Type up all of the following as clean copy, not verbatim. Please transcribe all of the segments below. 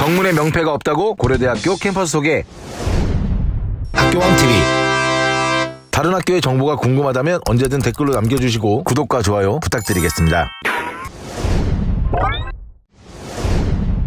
정문에 명패가 없다고 고려대학교 캠퍼스 소개. 학교왕TV. 다른 학교의 정보가 궁금하다면 언제든 댓글로 남겨주시고 구독과 좋아요 부탁드리겠습니다.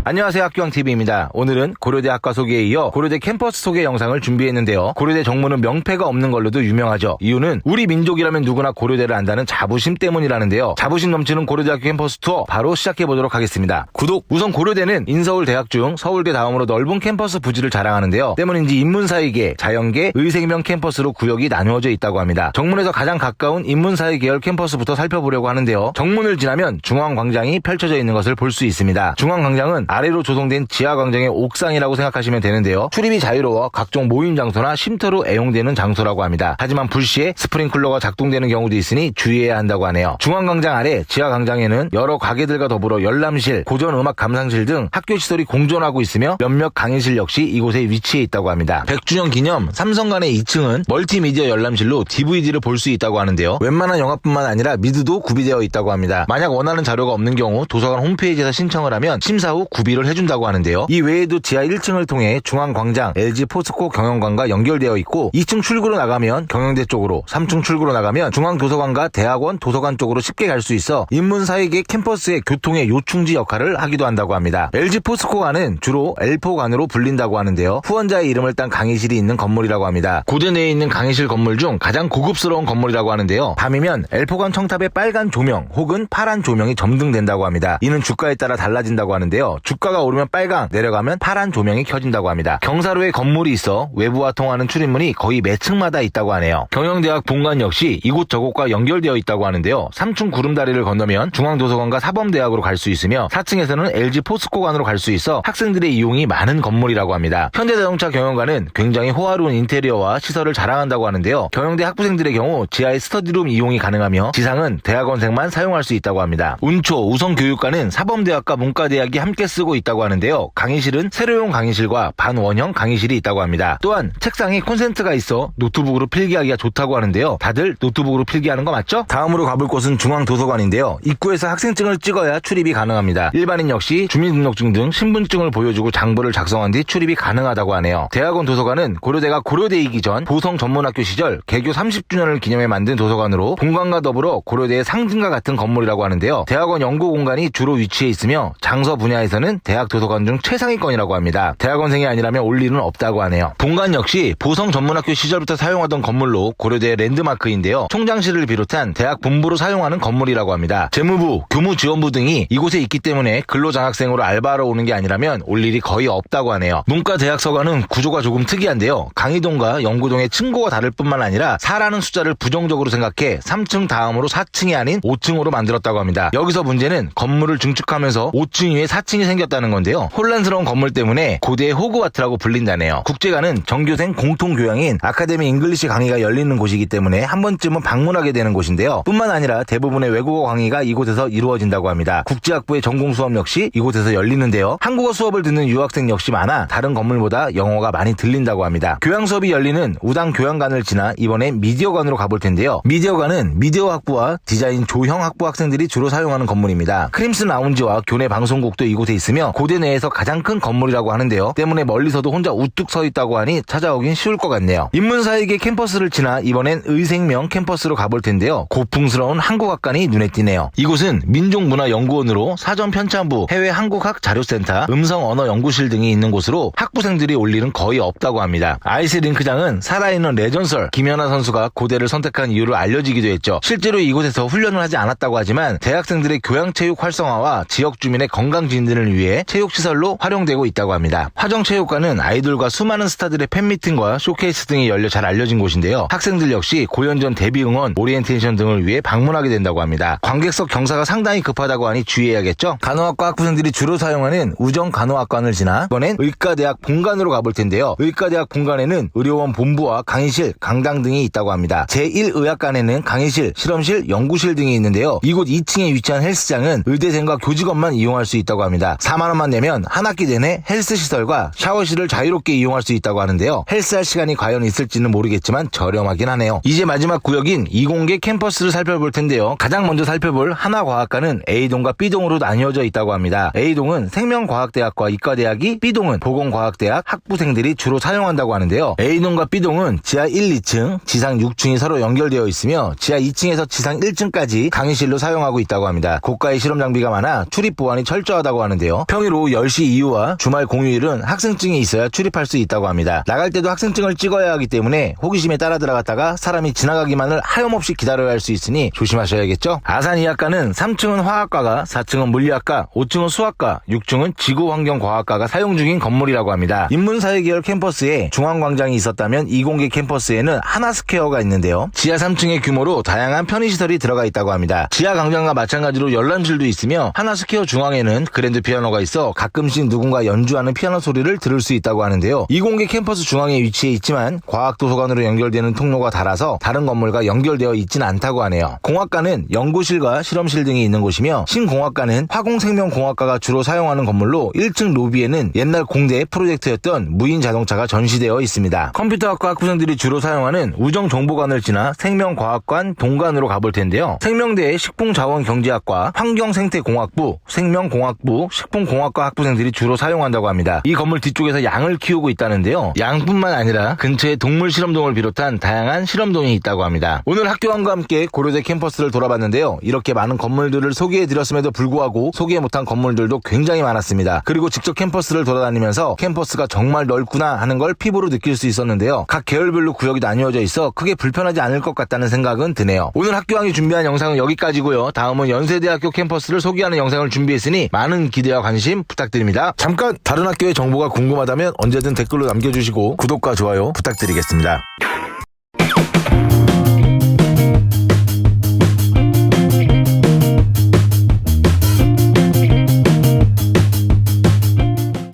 안녕하세요, 학교왕TV입니다. 오늘은 고려대 학과 소개에 이어 고려대 캠퍼스 소개 영상을 준비했는데요. 고려대 정문은 명패가 없는 걸로도 유명하죠. 이유는 우리 민족이라면 누구나 고려대를 안다는 자부심 때문이라는데요. 자부심 넘치는 고려대학교 캠퍼스 투어 바로 시작해보도록 하겠습니다. 구독! 우선 고려대는 인서울 대학 중 서울대 다음으로 넓은 캠퍼스 부지를 자랑하는데요. 때문인지 인문사회계, 자연계, 의생명 캠퍼스로 구역이 나누어져 있다고 합니다. 정문에서 가장 가까운 인문사회 계열 캠퍼스부터 살펴보려고 하는데요. 정문을 지나면 중앙광장이 펼쳐져 있는 것을 볼 수 있습니다. 중앙광장은 아래로 조성된 지하광장의 옥상이라고 생각하시면 되는데요. 출입이 자유로워 각종 모임 장소나 쉼터로 애용되는 장소라고 합니다. 하지만 불시에 스프링클러가 작동되는 경우도 있으니 주의해야 한다고 하네요. 중앙광장 아래 지하광장에는 여러 가게들과 더불어 열람실, 고전음악 감상실 등 학교 시설이 공존하고 있으며 몇몇 강의실 역시 이곳에 위치해 있다고 합니다. 100주년 기념 삼성간의 2층은 멀티미디어 열람실로 DVD를 볼 수 있다고 하는데요. 웬만한 영화뿐만 아니라 미드도 구비되어 있다고 합니다. 만약 원하는 자료가 없는 경우 도서관 홈페이지에서 신청을 하면 심사 후 구비를 해준다고 하는데요. 이 외에도 지하 1층을 통해 중앙광장, LG 포스코 경영관과 연결되어 있고 2층 출구로 나가면 경영대 쪽으로, 3층 출구로 나가면 중앙도서관과 대학원 도서관 쪽으로 쉽게 갈 수 있어 인문사회계 캠퍼스의 교통의 요충지 역할을 하기도 한다고 합니다. LG 포스코관은 주로 L4관으로 불린다고 하는데요. 후원자의 이름을 딴 강의실이 있는 건물이라고 합니다. 고대 내에 있는 강의실 건물 중 가장 고급스러운 건물이라고 하는데요. 밤이면 L4관 청탑에 빨간 조명 혹은 파란 조명이 점등된다고 합니다. 이는 주가에 따라 달라진다고 하는데요. 주가가 오르면 빨강, 내려가면 파란 조명이 켜진다고 합니다. 경사로에 건물이 있어 외부와 통하는 출입문이 거의 매 층마다 있다고 하네요. 경영대학 본관 역시 이곳저곳과 연결되어 있다고 하는데요. 3층 구름다리를 건너면 중앙도서관과 사범대학으로 갈 수 있으며 4층에서는 LG 포스코관으로 갈 수 있어 학생들의 이용이 많은 건물이라고 합니다. 현대자동차 경영관은 굉장히 호화로운 인테리어와 시설을 자랑한다고 하는데요. 경영대 학부생들의 경우 지하의 스터디룸 이용이 가능하며 지상은 대학원생만 사용할 수 있다고 합니다. 운초, 우성교육관은 사범대학과 문과대학이 함께 쓰고 있다고 하는데요. 강의실은 세로용 강의실과 반원형 강의실이 있다고 합니다. 또한 책상에 콘센트가 있어 노트북으로 필기하기가 좋다고 하는데요. 다들 노트북으로 필기하는 거 맞죠? 다음으로 가볼 곳은 중앙도서관인데요. 입구에서 학생증을 찍어야 출입이 가능합니다. 일반인 역시 주민등록증 등 신분증을 보여주고 장부를 작성한 뒤 출입이 가능하다고 하네요. 대학원 도서관은 고려대가 고려대이기 전 보성 전문학교 시절 개교 30주년을 기념해 만든 도서관으로 본관과 더불어 고려대의 상징과 같은 건물이라고 하는데요. 대학원 연구 공간이 주로 위치해 있으며 장서 분야에서는 대학 도서관 중 최상위권이라고 합니다. 대학원생이 아니라면 올 일은 없다고 하네요. 본관 역시 보성 전문학교 시절부터 사용하던 건물로 고려대의 랜드마크인데요. 총장실을 비롯한 대학 본부로 사용하는 건물이라고 합니다. 재무부, 교무지원부 등이 이곳에 있기 때문에 근로장학생으로 알바하러 오는 게 아니라면 올 일이 거의 없다고 하네요. 문과대학서관은 구조가 조금 특이한데요. 강의동과 연구동의 층고가 다를 뿐만 아니라 4라는 숫자를 부정적으로 생각해 3층 다음으로 4층이 아닌 5층으로 만들었다고 합니다. 여기서 문제는 건물을 증축하면서 5층 위에 4층이 생겼다는 건데요. 혼란스러운 건물 때문에 고대의 호그와트라고 불린다네요. 국제관은 전교생 공통교양인 아카데미 잉글리시 강의가 열리는 곳이기 때문에 한 번쯤은 방문하게 되는 곳인데요. 뿐만 아니라 대부분의 외국어 강의가 이곳에서 이루어진다고 합니다. 국제학부의 전공 수업 역시 이곳에서 열리는데요. 한국어 수업을 듣는 유학생 역시 많아 다른 건물보다 영어가 많이 들린다고 합니다. 교양 수업이 열리는 우당 교양관을 지나 이번엔 미디어관으로 가볼 텐데요. 미디어관은 미디어학부와 디자인 조형학부 학생들이 주로 사용하는 건물입니다. 크림슨 라운지와 교내 방송국도 이곳에 있으며 고대 내에서 가장 큰 건물이라고 하는데요. 때문에 멀리서도 혼자 우뚝 서 있다고 하니 찾아오긴 쉬울 것 같네요. 인문사회계 캠퍼스를 지나 이번엔 의생명 캠퍼스로 가볼 텐데요. 고풍스러운 한국학관이 눈에 띄네요. 이곳은 민족문화연구원으로 사전 편찬부, 해외 한국학 자료센터, 음성언어연구실 등이 있는 곳으로 학부생들이 올 일은 거의 없다고 합니다. 아이스링크장은 살아있는 레전설 김연아 선수가 고대를 선택한 이유로 알려지기도 했죠. 실제로 이곳에서 훈련을 하지 않았다고 하지만 대학생들의 교양체육 활성화와 지역 주민의 건강 진단을 위해 체육시설로 활용되고 있다고 합니다. 화정체육관은 아이돌과 수많은 스타들의 팬미팅과 쇼케이스 등이 열려 잘 알려진 곳인데요. 학생들 역시 고연전 데뷔 응원, 오리엔테이션 등을 위해 방문하게 된다고 합니다. 관객석 경사가 상당히 급하다고 하니 주의해야겠죠. 간호학과 학부생들이 주로 사용하는 우정간호학관을 지나 이번엔 의과대학 본관으로 가볼 텐데요. 의과대학 본관에는 의료원 본부와 강의실, 강당 등이 있다고 합니다. 제1의학관에는 강의실, 실험실, 연구실 등이 있는데요. 이곳 2층에 위치한 헬스장은 의대생과 교직원만 이용할 수 있다고 합니다. 4만원만 내면 한 학기 내내 헬스 시설과 샤워실을 자유롭게 이용할 수 있다고 하는데요. 헬스할 시간이 과연 있을지는 모르겠지만 저렴하긴 하네요. 이제 마지막 구역인 이공계 캠퍼스를 살펴볼 텐데요. 가장 먼저 살펴볼 하나과학과는 A동과 B동으로 나뉘어져 있다고 합니다. A동은 생명과학대학과 이과대학이, B동은 보건과학대학 학부생들이 주로 사용한다고 하는데요. A동과 B동은 지하 1, 2층, 지상 6층이 서로 연결되어 있으며 지하 2층에서 지상 1층까지 강의실로 사용하고 있다고 합니다. 고가의 실험 장비가 많아 출입 보안이 철저하다고 하는데요. 평일 오후 10시 이후와 주말 공휴일은 학생증이 있어야 출입할 수 있다고 합니다. 나갈 때도 학생증을 찍어야 하기 때문에 호기심에 따라 들어갔다가 사람이 지나가기만을 하염없이 기다려야 할 수 있으니 조심하셔야겠죠. 아산이학과는 3층은 화학과가, 4층은 물리학과, 5층은 수학과, 6층은 지구환경과학과가 사용 중인 건물이라고 합니다. 인문사회계열 캠퍼스에 중앙광장이 있었다면 이공계 캠퍼스에는 하나스퀘어가 있는데요. 지하 3층의 규모로 다양한 편의시설이 들어가 있다고 합니다. 지하 광장과 마찬가지로 열람실도 있으며 하나스퀘어 중앙에는 그랜드 피아노가 있어 가끔씩 누군가 연주하는 피아노 소리를 들을 수 있다고 하는데요. 이공계 캠퍼스 중앙에 위치해 있지만 과학도서관으로 연결되는 통로가 닳아서 다른 건물과 연결되어 있진 않다고 하네요. 공학과는 연구실과 실험실 등이 있는 곳이며 신공학과는 화공생명공학과가 주로 사용하는 건물로 1층 로비에는 옛날 공대 프로젝트였던 무인 자동차가 전시되어 있습니다. 컴퓨터학과 학부생들이 주로 사용하는 우정정보관을 지나 생명과학관 동관으로 가볼 텐데요. 생명대의 식품자원경제학과, 환경생태공학부, 생명공학부, 식품공학과 학부생들이 주로 사용한다고 합니다. 이 건물 뒤쪽에서 양을 키우고 있다는데요. 양뿐만 아니라 근처에 동물실험동을 비롯한 다양한 실험동이 있다고 합니다. 오늘 학교안과 함께 고려대 캠퍼스를 돌아봤는데요. 이렇게 많은 건물들을 소개해드렸음에도 불구하고 소개 못한 건물들도 굉장히 많았습니다. 그리고 직접 캠퍼스를 돌아다니면서 캠퍼스가 정말 넓구나 하는 걸 피부로 느낄 수 있었는데요. 각 계열별로 구역이 나뉘어져 있어 크게 불편하지 않을 것 같다는 생각은 드네요. 오늘 학교안이 준비한 영상은 여기까지고요. 다음은 연세대학교 캠퍼스를 소개하는 영상을 준비했으니 많은 기대와 관심 부탁드립니다. 잠깐 다른 학교의 정보가 궁금하다면 언제든 댓글로 남겨주시고 구독과 좋아요 부탁드리겠습니다.